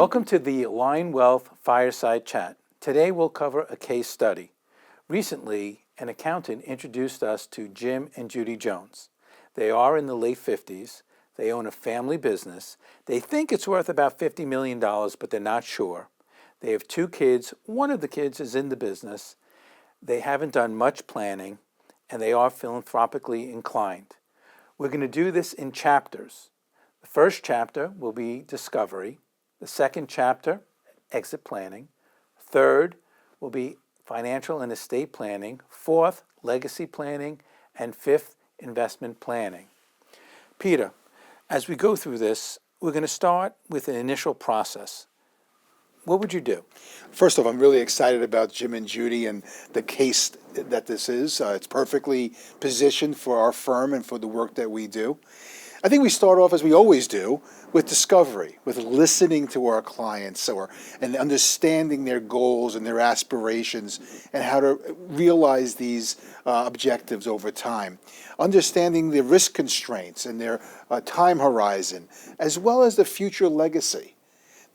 Welcome to the ALINE Wealth Fireside Chat. Today we'll cover a case study. Recently, an accountant introduced us to Jim and Judy Jones. They are in the late 50s. They own a family business. They think it's worth about $50 million, but they're not sure. They have 2 kids. One of the kids is in the business. They haven't done much planning, and they are philanthropically inclined. We're going to do this in chapters. The first chapter will be discovery. The second chapter, exit planning. Third will be financial and estate planning. Fourth, legacy planning. And fifth, investment planning. Peter, as we go through this, we're going to start with an initial process. What would you do? First off, I'm really excited about Jim and Judy and the case that this is. It's perfectly positioned for our firm and for the work that we do. I think we start off, as we always do, with discovery, with listening to our clients and understanding their goals and their aspirations and how to realize these objectives over time. Understanding the risk constraints and their time horizon, as well as the future legacy.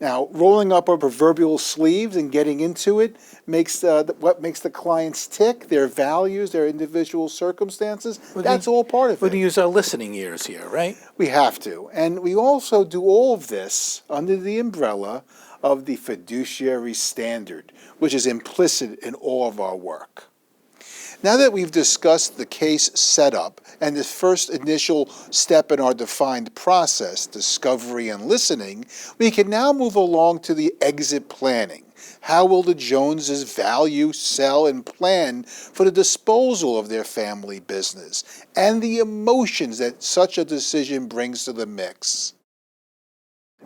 Now, rolling up our proverbial sleeves and getting into it makes what makes the clients tick, their values, their individual circumstances. That's all part of it. We're going to use our listening ears here, right? We have to. And we also do all of this under the umbrella of the fiduciary standard, which is implicit in all of our work. Now that we've discussed the case setup and the first initial step in our defined process, discovery and listening, we can now move along to the exit planning. How will the Joneses value, sell, and plan for the disposal of their family business and the emotions that such a decision brings to the mix?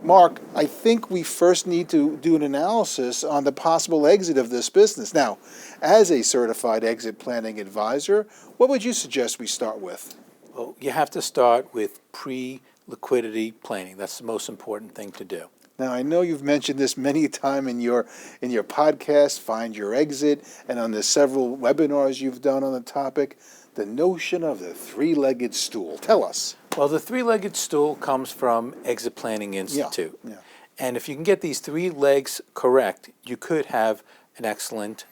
Mark, I think we first need to do an analysis on the possible exit of this business. Now, as a certified exit planning advisor, what would you suggest we start with? Well, you have to start with pre-liquidity planning. That's the most important thing to do. Now, I know you've mentioned this many times in your podcast, Find Your Exit, and on the several webinars you've done on the topic, the notion of the three-legged stool. Tell us. Well, the three-legged stool comes from Exit Planning Institute. Yeah. And if you can get these 3 legs correct, you could have an excellent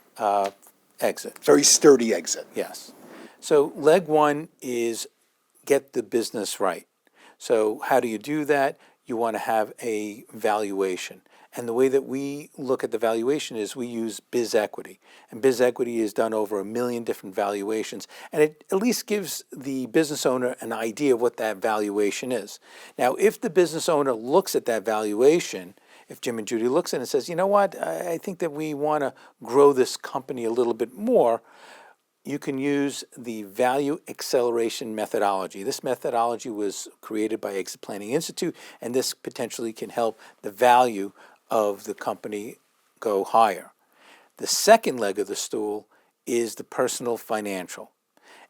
exit. Very sturdy exit. Yes. So leg 1 is get the business right. So how do you do that? You want to have a valuation. And the way that we look at the valuation is we use biz equity. And biz equity is done over 1 million different valuations. And it at least gives the business owner an idea of what that valuation is. Now, if the business owner looks at that valuation, if Jim and Judy looks at it and says, you know what, I think that we want to grow this company a little bit more, you can use the value acceleration methodology. This methodology was created by Exit Planning Institute, and this potentially can help the value of the company go higher. The second leg of the stool is the personal financial.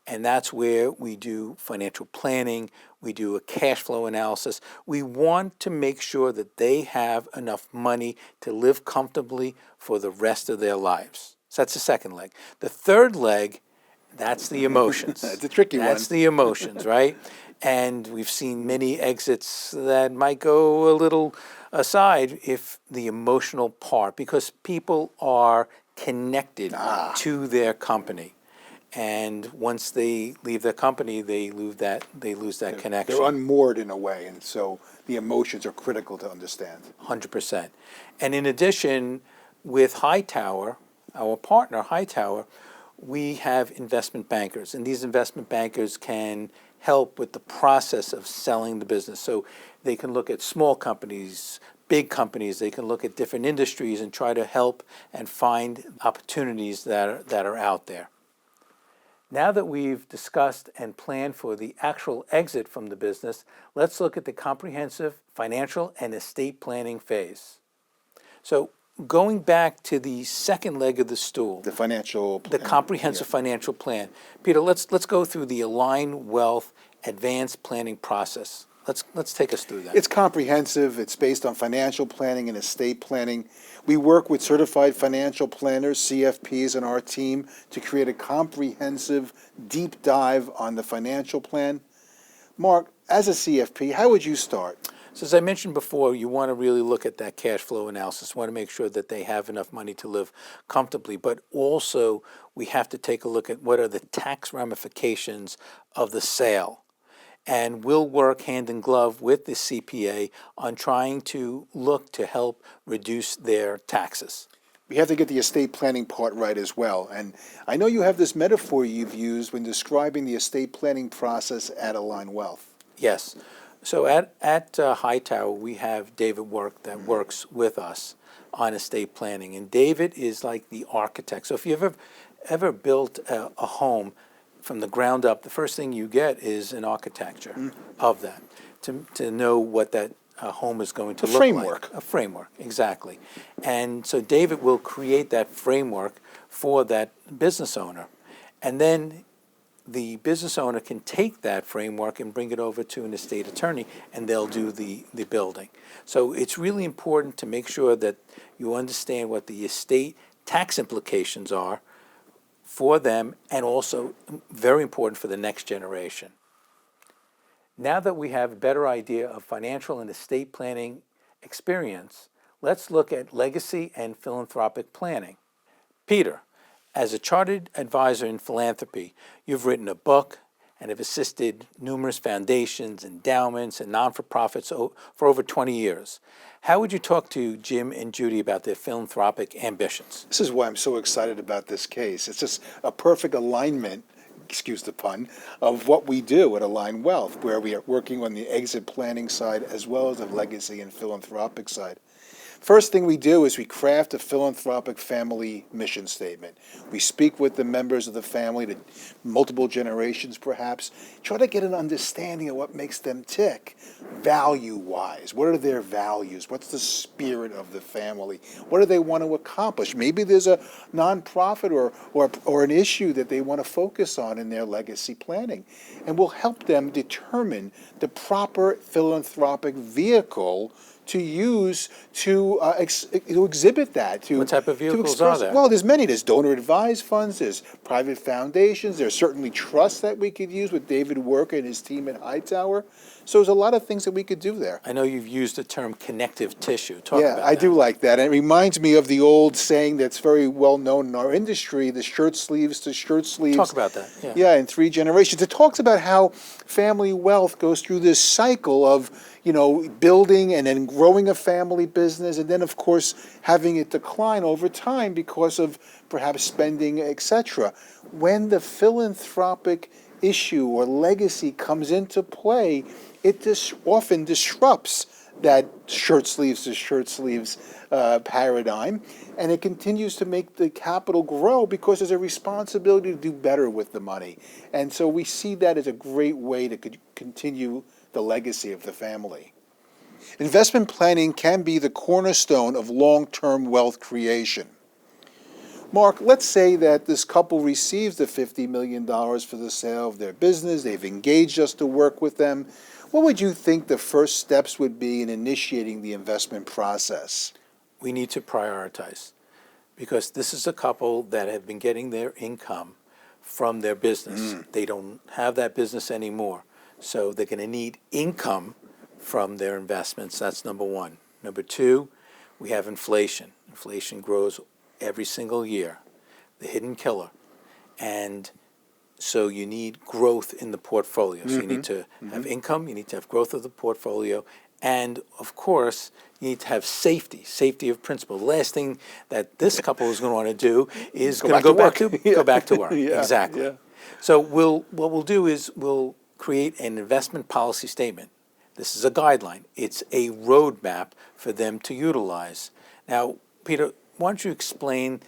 And that's where we do financial planning, we do a cash flow analysis. We want to make sure that they have enough money to live comfortably for the rest of their lives. So that's the second leg. The third leg, that's the emotions. It's a tricky one. That's the emotions, right? And we've seen many exits that might go a little aside if the emotional part, because people are connected to their company. And once they leave their company, they lose that connection. They're unmoored in a way, and so the emotions are critical to understand. 100%. And in addition, with Hightower, our partner Hightower, we have investment bankers, and these investment bankers can help with the process of selling the business. So they can look at small companies, big companies, they can look at different industries and try to help and find opportunities that are out there. Now that we've discussed and planned for the actual exit from the business, let's look at the comprehensive financial and estate planning phase. So going back to the second leg of the stool, The financial plan. the comprehensive financial plan. Peter, let's go through the ALINE Wealth Advanced Planning process. Let's take us through that. It's comprehensive. It's based on financial planning and estate planning. We work with certified financial planners, CFPs, on our team to create a comprehensive deep dive on the financial plan. Mark, as a CFP, how would you start? So as I mentioned before, you want to really look at that cash flow analysis. You want to make sure that they have enough money to live comfortably, but also we have to take a look at what are the tax ramifications of the sale. And we'll work hand in glove with the CPA on trying to look to help reduce their taxes. We have to get the estate planning part right as well. And I know you have this metaphor you've used when describing the estate planning process at ALINE Wealth. Yes. So at Hightower, we have David Work that works with us on estate planning. And David is like the architect. So if you've ever built a home from the ground up, the first thing you get is an architecture of that to know what that home is going to look framework. like. A framework, exactly. And so David will create that framework for that business owner. And then the business owner can take that framework and bring it over to an estate attorney, and they'll do the building. So it's really important to make sure that you understand what the estate tax implications are for them, and also very important for the next generation. Now that we have a better idea of financial and estate planning experience, let's look at legacy and philanthropic planning. Peter, as a chartered advisor in philanthropy, you've written a book and have assisted numerous foundations, endowments, and non-for-profits for over 20 years. How would you talk to Jim and Judy about their philanthropic ambitions? This is why I'm so excited about this case. It's just a perfect alignment, excuse the pun, of what we do at ALINE Wealth, where we are working on the exit planning side as well as the legacy and philanthropic side. First thing we do is we craft a philanthropic family mission statement. We speak with the members of the family, to multiple generations perhaps, try to get an understanding of what makes them tick, value-wise. What are their values? What's the spirit of the family? What do they want to accomplish? Maybe there's a nonprofit or an issue that they want to focus on in their legacy planning. And we'll help them determine the proper philanthropic vehicle to use to exhibit that. What type of vehicles are there? Well, there's many. There's donor advised funds, there's private foundations, there's certainly trusts that we could use with David Work and his team at Hightower. So there's a lot of things that we could do there. I know you've used the term connective tissue. Talk about that. Yeah, I do like that. And it reminds me of the old saying that's very well known in our industry, the shirt sleeves to shirt sleeves. Talk about that. Yeah. Yeah, in 3 generations. It talks about how family wealth goes through this cycle of, building and then growing a family business, and then, of course, having it decline over time because of perhaps spending, etc. When the philanthropic issue or legacy comes into play, it often disrupts that shirt sleeves to shirt sleeves paradigm, and it continues to make the capital grow because there's a responsibility to do better with the money. And so we see that as a great way to continue the legacy of the family. Investment planning can be the cornerstone of long-term wealth creation. Mark, let's say that this couple receives the $50 million for the sale of their business. They've engaged us to work with them. What would you think the first steps would be in initiating the investment process? We need to prioritize, because this is a couple that have been getting their income from their business. They don't have that business anymore. So they're going to need income from their investments. That's number one. Number two, we have inflation. Inflation grows every single year, the hidden killer. And so you need growth in the portfolio. So you need to have income, you need to have growth of the portfolio, and of course, you need to have safety of principle. The last thing that this couple is going to want to do is go back to work. Yeah, exactly. yeah. So what we'll do is we'll create an investment policy statement. This is a guideline. It's a roadmap for them to utilize. Now, Peter, why don't you explain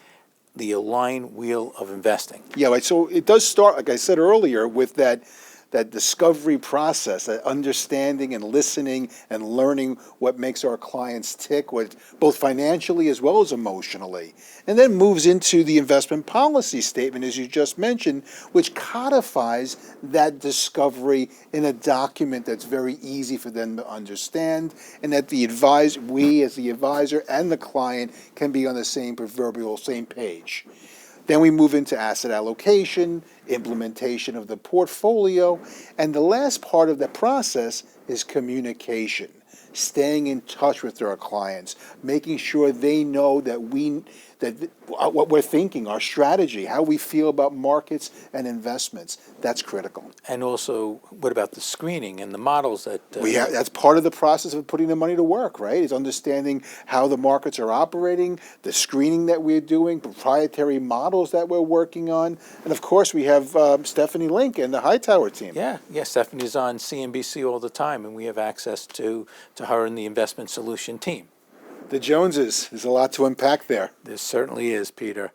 the ALINE wheel of investing? Yeah, right. So it does start, like I said earlier, with that discovery process, that understanding and listening and learning what makes our clients tick, both financially as well as emotionally. And then moves into the investment policy statement, as you just mentioned, which codifies that discovery in a document that's very easy for them to understand, and that we as the advisor and the client can be on the same page. Then we move into asset allocation, implementation of the portfolio, and the last part of the process is communication. staying in touch with our clients, making sure they know what we're thinking, our strategy, how we feel about markets and investments. That's critical. And also, what about the screening and the models that That's part of the process of putting the money to work, right? Is understanding how the markets are operating, the screening that we're doing, proprietary models that we're working on, and of course we have Stephanie Link and the Hightower team. Yeah, Stephanie's on CNBC all the time, and we have access to her and the investment solution team. The Joneses, there's a lot to unpack there. There certainly is, Peter.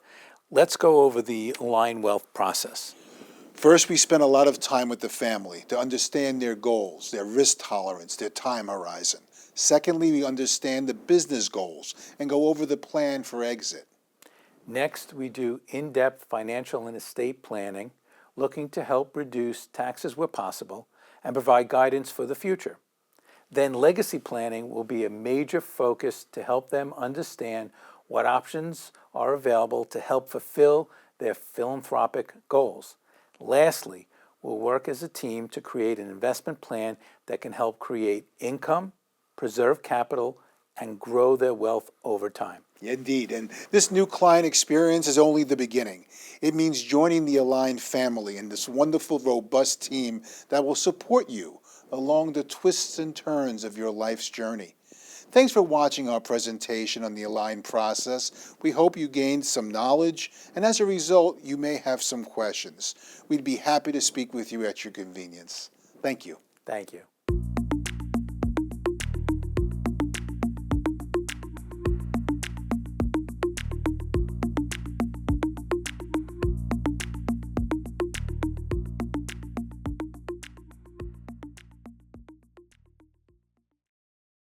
Let's go over the ALINE wealth process. First, we spend a lot of time with the family to understand their goals, their risk tolerance, their time horizon. Secondly, we understand the business goals and go over the plan for exit. Next, we do in-depth financial and estate planning, looking to help reduce taxes where possible and provide guidance for the future. Then legacy planning will be a major focus to help them understand what options are available to help fulfill their philanthropic goals. Lastly, we'll work as a team to create an investment plan that can help create income, preserve capital, and grow their wealth over time. Indeed, and this new client experience is only the beginning. It means joining the ALINE family and this wonderful, robust team that will support you along the twists and turns of your life's journey. Thanks for watching our presentation on the ALINE process. We hope you gained some knowledge, and as a result, you may have some questions. We'd be happy to speak with you at your convenience. Thank you. Thank you.